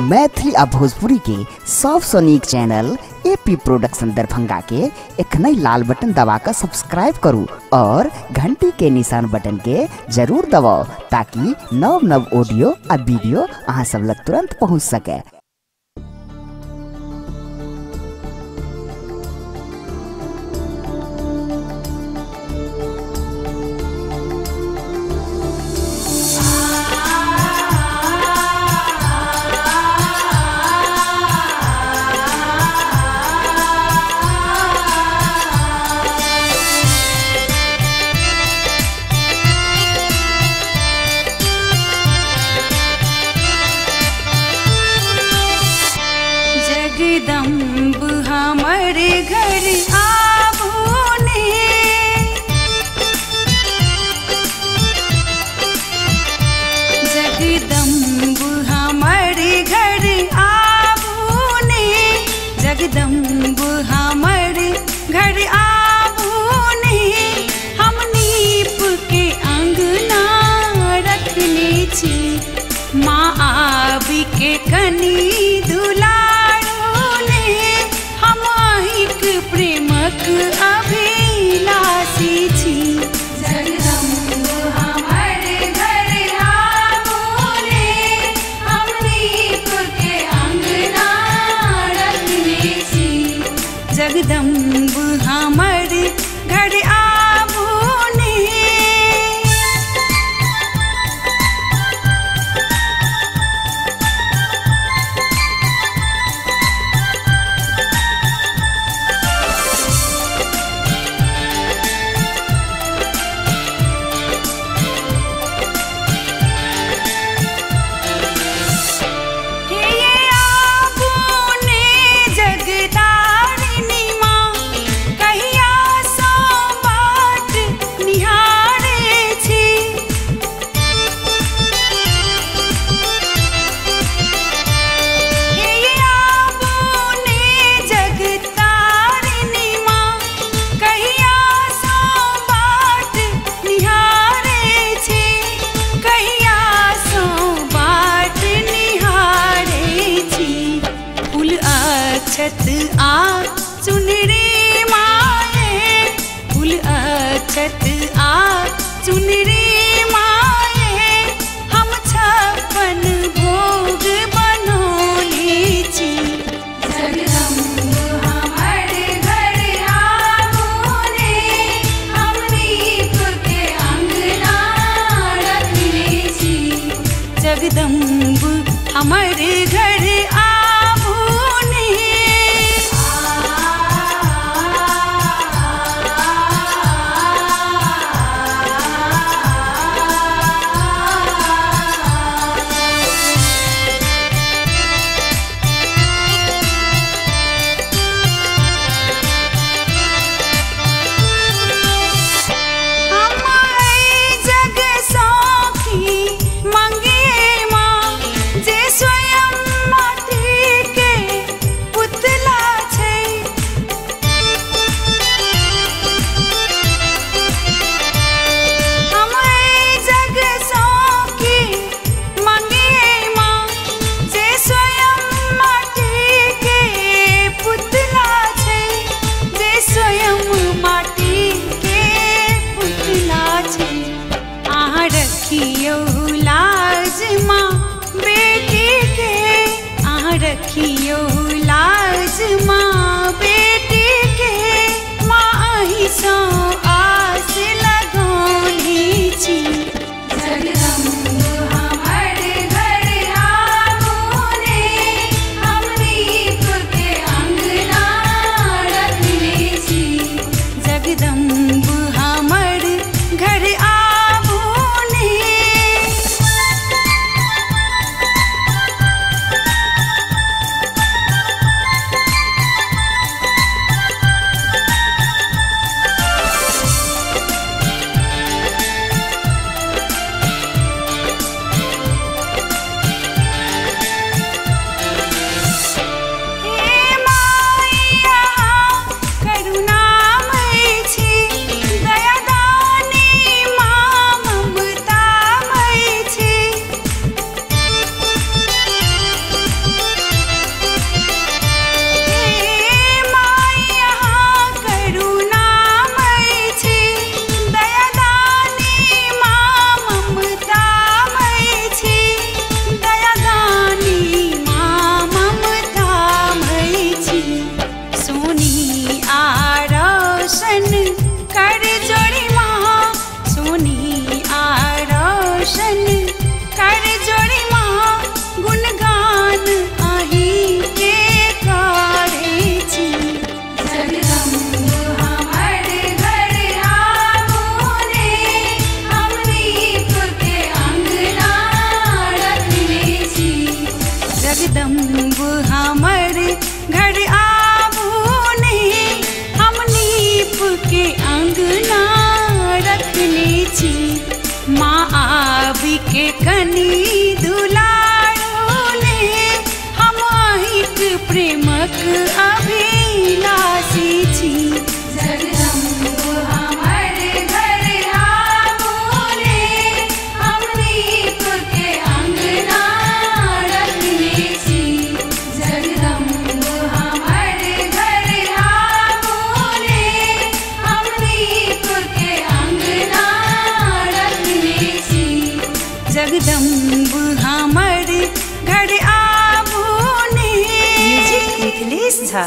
मैथिली आ भोजपुरी के सबसे नीक चैनल एपी प्रोडक्शन दरभंगा के एखनई लाल बटन दबाकर सब्सक्राइब करू और घंटी के निशान बटन के जरूर दबाओ ताकि नव नव ऑडियो आ वीडियो अहाँ सब लग तुरंत पहुंच सके। जगदम्ब हमारे घर आबूने, जगदम्ब हमारे घर आबूने, जगदम्ब हमारे घर आबूने। हम नीप के अंगना रखने छी, माँ आबी के कनी दुला प्रेमक अभिलाषी छी। जगदम्ब हमारे घर आबूने, हम नीप के अंगना रखने छी। जगदम्ब हमारे घर आबूने। अक्षत आ चुनरी माए, फूल अक्षत आ चुनरी माए। हम छप्पन भोग बनौले छी। जगदम्ब हमारे घर आबूने, हम नीप के अंगना रखने छी। जगदम्ब हमारे घर रखियो लाज माँ बेटी के, माँ ही सो आस लगौनी छी। जगदम्ब हमारे घर आबूने, हम नीप के अंगना रखने छी। जगदम्ब हमारे घर आबूने। जगदम्ब हमर घर आबूने हम नीप के अंगना रखने छी माँ आबी के कनी दुलारोने हम अहिक प्रेमक अभिलाषी छी जगदम्ब हमर घर आबूने हम नीप के अंगना रखने छी जगदम्ब हमर घर आबूने हम नीप के अंगना रखने छी जगदम्ब हमर घर आबूने। म्यूजिक मिथिलेश झा।